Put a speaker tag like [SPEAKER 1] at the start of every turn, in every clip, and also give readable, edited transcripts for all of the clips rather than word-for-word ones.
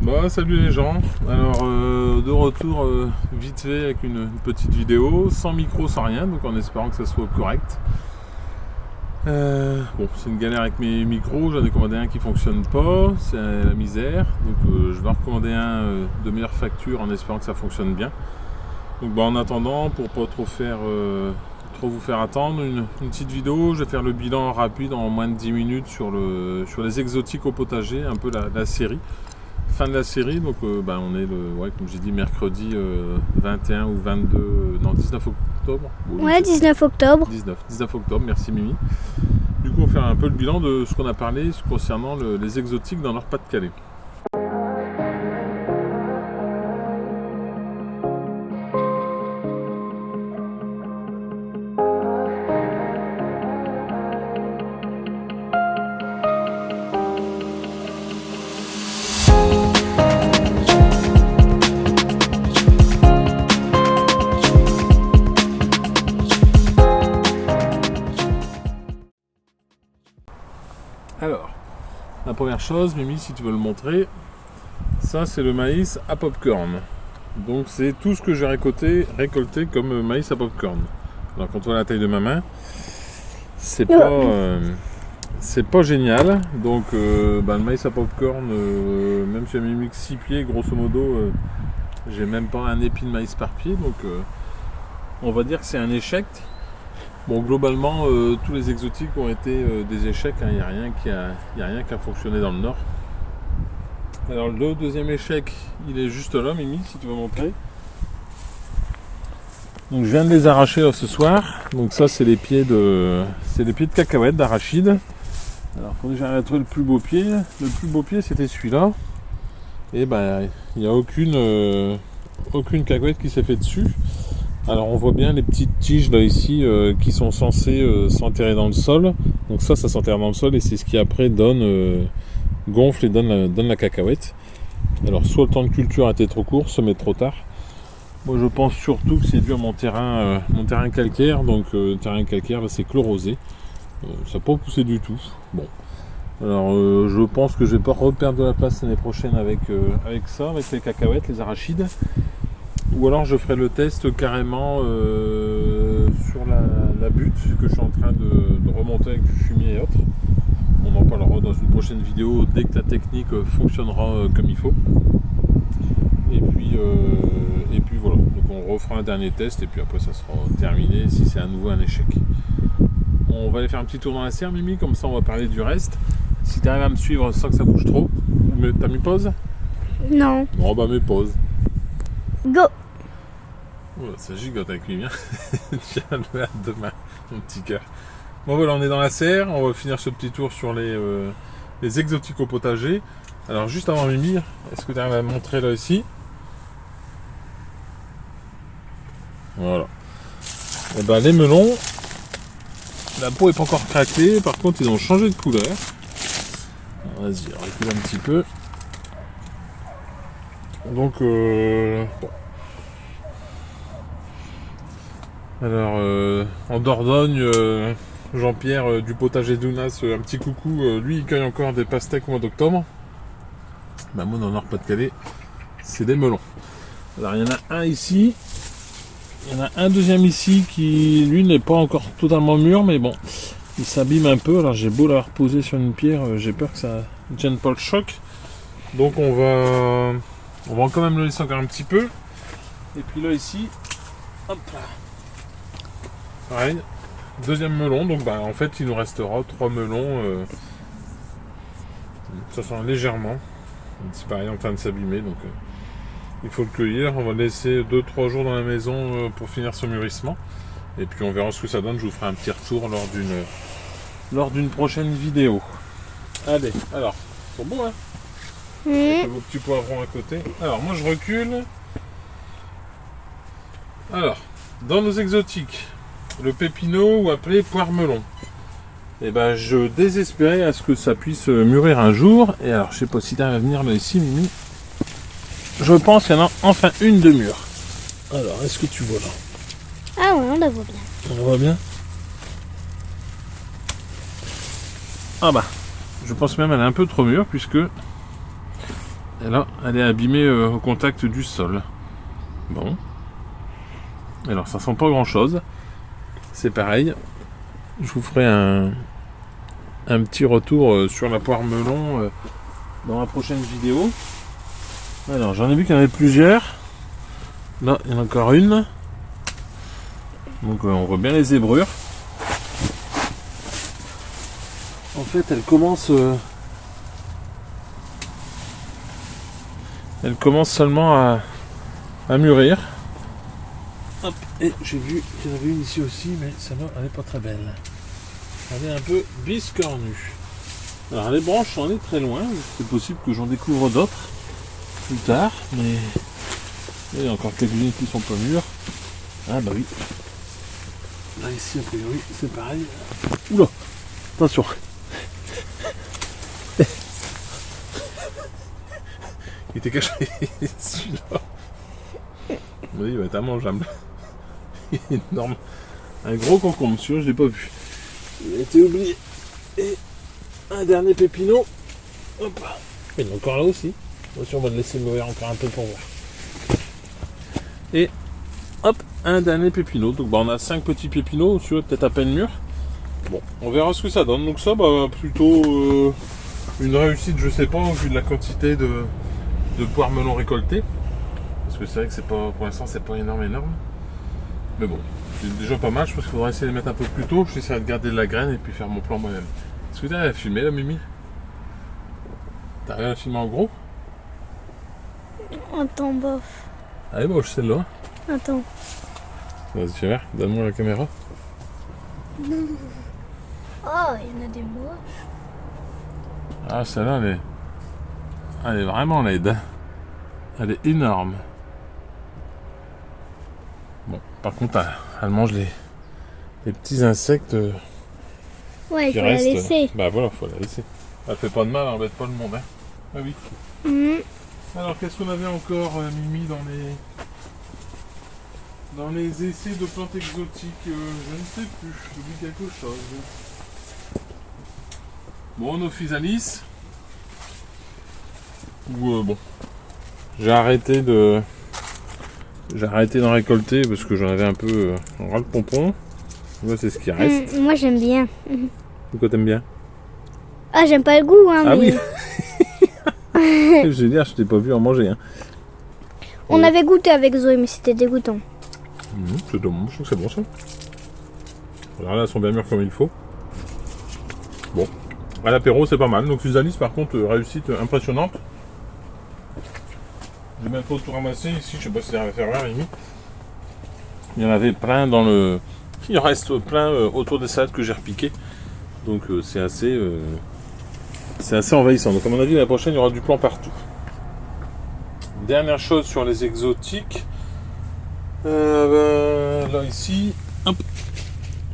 [SPEAKER 1] Bah salut les gens, alors de retour vite fait avec une petite vidéo, sans micro, sans rien, donc en espérant que ça soit correct. Bon, c'est une galère avec mes micros, j'en ai commandé un qui fonctionne pas, c'est la misère, donc je vais en recommander un de meilleure facture en espérant que ça fonctionne bien. Donc bah, en attendant, pour pas trop vous faire attendre, une petite vidéo, je vais faire le bilan rapide en moins de 10 minutes sur les exotiques au potager, un peu la série. Fin de la série, donc on est comme j'ai dit, mercredi 21 ou 22, non 19 octobre. Bon,
[SPEAKER 2] ouais, 19 octobre.
[SPEAKER 1] 19 octobre, merci Mimi. Du coup, on va faire un peu le bilan de ce qu'on a parlé concernant les exotiques dans leur Pas-de-Calais. Alors, la première chose, Mimi, si tu veux le montrer, ça c'est le maïs à popcorn. Donc c'est tout ce que j'ai récolté comme maïs à popcorn. Alors quand on voit la taille de ma main, c'est pas génial. Donc le maïs à popcorn, même si j'ai mis que 6 pieds, grosso modo, j'ai même pas un épi de maïs par pied. Donc on va dire que c'est un échec. Bon, globalement, tous les exotiques ont été des échecs, il n'y a rien qui a fonctionné dans le nord. Alors le deuxième échec, il est juste là, Mimi, si tu veux montrer. Donc je viens de les arracher là, ce soir. Donc ça c'est les pieds de cacahuètes, d'arachide. Alors il faut déjà retrouver le plus beau pied. Le plus beau pied c'était celui-là. Et il n'y a aucune cacahuète qui s'est fait dessus. Alors on voit bien les petites tiges là ici qui sont censées s'enterrer dans le sol. Donc ça s'enterre dans le sol et c'est ce qui après gonfle et donne la cacahuète. Alors soit le temps de culture a été trop court, soit trop tard. Moi je pense surtout que c'est dû à mon terrain calcaire. Donc le terrain calcaire c'est chlorosé. Ça n'a pas poussé du tout. Bon. Alors je pense que je vais pas reperdre de la place l'année prochaine avec les cacahuètes, les arachides. Ou alors je ferai le test carrément sur la butte que je suis en train de remonter avec du fumier et autres. On en parlera dans une prochaine vidéo dès que la technique fonctionnera comme il faut. Et puis voilà, donc on refera un dernier test et puis après ça sera terminé si c'est à nouveau un échec. On va aller faire un petit tour dans la serre, Mimi, comme ça on va parler du reste. Si tu arrives à me suivre sans que ça bouge trop, t'as mis pause?
[SPEAKER 2] Non.
[SPEAKER 1] Bon bah mets pause.
[SPEAKER 2] Go.
[SPEAKER 1] Oh, ça gigote avec lui, hein. Tiens, le hâte demain, mon petit cœur. Bon voilà, on est dans la serre, on va finir ce petit tour sur les exotiques au potager. Alors juste avant Mimi, est-ce que tu arrives à me montrer là ici? Voilà. Et les melons, la peau est pas encore craquelée, par contre ils ont changé de couleur. Alors, vas-y, on recule un petit peu. Donc bon. Alors en Dordogne, Jean-Pierre du potager d'Ounas, un petit coucou, lui il cueille encore des pastèques au mois d'octobre. Moi dans le Nord-Pas-de-Calais, c'est des melons. Alors il y en a un ici, il y en a un deuxième ici qui lui n'est pas encore totalement mûr, mais bon, il s'abîme un peu. Alors j'ai beau l'avoir posé sur une pierre, j'ai peur que ça ne gêne pas le choc. Donc on va quand même le laisser encore un petit peu. Et puis là ici, hop là. Pareil, deuxième melon, donc en fait il nous restera 3 melons. Ça sent légèrement. C'est pareil en train de s'abîmer, donc il faut le cueillir. On va le laisser 2-3 jours dans la maison pour finir son mûrissement. Et puis on verra ce que ça donne. Je vous ferai un petit retour lors d'une prochaine vidéo. Allez, alors, ils sont bons, hein? Avec vos petits poivrons à côté. Alors moi je recule. Alors, dans nos exotiques, le pépino ou appelé poire melon. Et je désespérais à ce que ça puisse mûrir un jour. Et alors je sais pas si tu arrives à venir là ici, Mimi. Je pense qu'il y en a enfin une de mûre. Alors est-ce que tu vois là?
[SPEAKER 2] Ah ouais, on la voit bien.
[SPEAKER 1] On la voit bien? Ah je pense même qu'elle est un peu trop mûre puisque Et là, elle est abîmée au contact du sol. Bon. Alors, ça sent pas grand chose. C'est pareil. Je vous ferai un petit retour sur la poire melon dans la prochaine vidéo. Alors, j'en ai vu qu'il y en avait plusieurs. Là, il y en a encore une. Donc, on voit bien les zébrures. En fait, elle commence seulement à mûrir. Hop, et j'ai vu qu'il y en avait une ici aussi, mais celle-là, elle n'est pas très belle. Elle est un peu biscornue. Alors, les branches, on est très loin. C'est possible que j'en découvre d'autres plus tard, mais il y a encore quelques-unes qui sont pas mûres. Ah bah oui. Là, ici, a priori, c'est pareil. Oula, attention. Il était caché celui-là. Oui, il va être immangeable. Il est énorme. Un gros concombre, celui-là, je l'ai pas vu. Il a été oublié. Et un dernier pépino. Hop. Il est encore là aussi. Attention, on va le laisser mourir encore un peu pour voir. Et hop, un dernier pépino. Donc bah, on a 5 petits pépinos, celui-là peut-être à peine mûr. Bon, on verra ce que ça donne. Donc ça, bah plutôt une réussite, je sais pas, vu de la quantité de poires melon récoltées. Parce que c'est vrai que c'est pas, pour l'instant, c'est pas énorme. Mais bon, c'est déjà pas mal. Je pense qu'il faudra essayer de les mettre un peu plus tôt. J'essaierai de garder de la graine et puis faire mon plan moi-même. Est-ce que tu arrives à filmer là, Mimi? T'arrives à filmer en gros?
[SPEAKER 2] Attends, bof.
[SPEAKER 1] Elle est moche celle-là.
[SPEAKER 2] Attends.
[SPEAKER 1] Vas-y, fais voir, donne-moi la caméra.
[SPEAKER 2] Oh, il y en a des moches.
[SPEAKER 1] Ah, celle-là, elle est vraiment laide. Elle est énorme. Bon, par contre, elle mange les petits insectes
[SPEAKER 2] Ouais, il
[SPEAKER 1] qui
[SPEAKER 2] faut la
[SPEAKER 1] restent.
[SPEAKER 2] laisser.
[SPEAKER 1] Bah voilà, faut la laisser. Elle fait pas de mal, elle embête pas le monde. Hein. Ah oui.
[SPEAKER 2] Mhm.
[SPEAKER 1] Alors, qu'est-ce qu'on avait encore, Mimi, dans les essais de plantes exotiques? Je ne sais plus. J'oublie quelque chose. Bon, nos physalis. Bon. J'ai arrêté d'en récolter parce que j'en avais un peu ras le pompon. Moi, c'est ce qui reste.
[SPEAKER 2] Moi, j'aime bien.
[SPEAKER 1] Pourquoi t'aimes bien?
[SPEAKER 2] Ah, j'aime pas le goût, hein.
[SPEAKER 1] Ah
[SPEAKER 2] mais...
[SPEAKER 1] oui. Je veux dire, je t'ai pas vu en manger. Hein.
[SPEAKER 2] On avait goûté avec Zoé, mais c'était dégoûtant.
[SPEAKER 1] C'est dommage, je trouve que c'est bon ça. Alors là, elles sont bien mûres comme il faut. Bon, à l'apéro, c'est pas mal. Donc, Physalis, par contre, réussite impressionnante. J'ai même pas tout ramassé ici, je sais pas si ça va faire rien, Mimi. Il y en avait plein dans le. Il en reste plein autour des salades que j'ai repiquées. Donc, c'est assez envahissant. Donc, à mon avis, l'année prochaine, il y aura du plan partout. Dernière chose sur les exotiques. Là, ici, hop,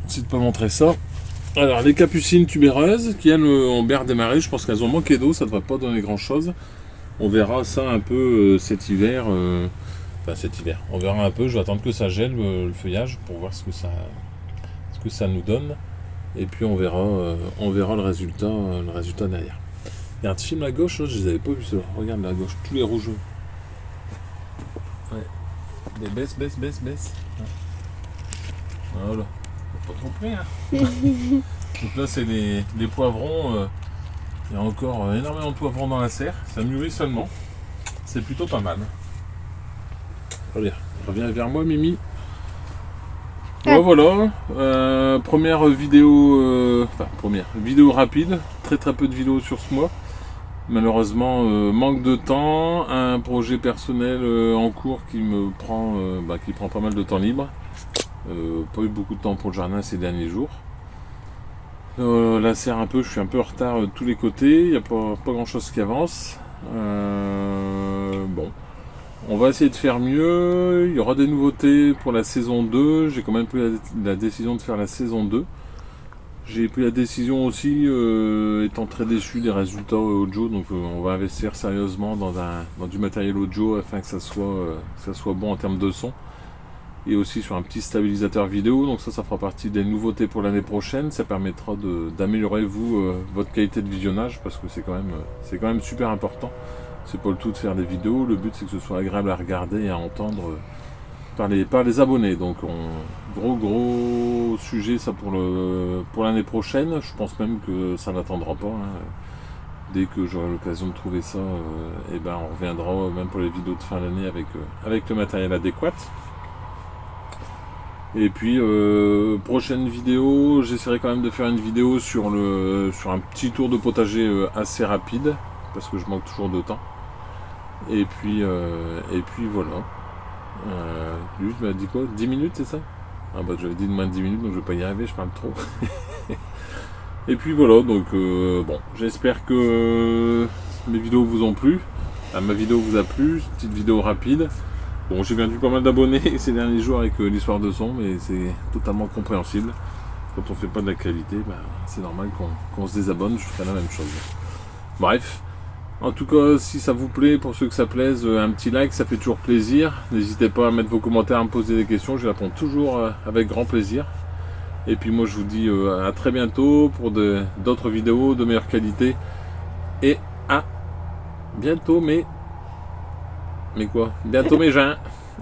[SPEAKER 1] j'essaie de pas montrer ça. Alors, les capucines tubéreuses qui, elles, ont bien redémarré. Je pense qu'elles ont manqué d'eau, ça devrait pas donner grand chose. On verra ça un peu cet hiver. Enfin, cet hiver. On verra un peu. Je vais attendre que ça gèle le feuillage pour voir ce que ça nous donne. Et puis on verra le résultat derrière. Il y a un film à gauche, là, je les avais pas vus ceux-là. Regarde là à gauche, tous les rouges. Ouais. Des baisse. Ouais. Voilà. Pas trop près, hein. Donc là, c'est les poivrons. Il y a encore énormément de poivrons dans la serre. Ça mûrit seulement. C'est plutôt pas mal. Allez, reviens vers moi, Mimi. Ouais, voilà. Première vidéo rapide. Très peu de vidéos sur ce mois. Malheureusement, manque de temps. Un projet personnel en cours qui prend pas mal de temps libre. Pas eu beaucoup de temps pour le jardin ces derniers jours. La serre un peu, je suis un peu en retard de tous les côtés, il n'y a pas grand chose qui avance. Bon, on va essayer de faire mieux, il y aura des nouveautés pour la saison 2, j'ai quand même pris la décision de faire la saison 2. J'ai pris la décision aussi, étant très déçu des résultats audio, donc on va investir sérieusement dans du matériel audio afin que ça soit bon en termes de son. Et aussi sur un petit stabilisateur vidéo, donc ça fera partie des nouveautés pour l'année prochaine. Ça permettra d'améliorer votre qualité de visionnage parce que c'est quand même super important C'est pas le tout de faire des vidéos, le but c'est que ce soit agréable à regarder et à entendre par les abonnés. Donc gros sujet ça pour l'année prochaine. Je pense même que ça n'attendra pas. Dès que j'aurai l'occasion de trouver ça, et ben on reviendra même pour les vidéos de fin d'année avec le matériel adéquat. Et puis prochaine vidéo, j'essaierai quand même de faire une vidéo sur un petit tour de potager assez rapide, parce que je manque toujours de temps. Et puis voilà. Lui, il m'a dit quoi? 10 minutes, c'est ça? Ah bah j'avais dit de moins de 10 minutes, donc je vais pas y arriver, je parle trop. Et puis voilà, donc bon, j'espère que mes vidéos vous ont plu. Ma vidéo vous a plu, petite vidéo rapide. Bon, j'ai perdu pas mal d'abonnés ces derniers jours avec l'histoire de son, mais c'est totalement compréhensible. Quand on fait pas de la qualité, bah, c'est normal qu'on se désabonne, je ferai la même chose. Bref. En tout cas, si ça vous plaît, pour ceux que ça plaise, un petit like, ça fait toujours plaisir. N'hésitez pas à mettre vos commentaires, à me poser des questions, je réponds toujours avec grand plaisir. Et puis moi je vous dis à très bientôt pour d'autres vidéos de meilleure qualité. Et à bientôt, mais quoi? Bientôt mes gens.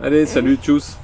[SPEAKER 1] Allez, salut, tchuss.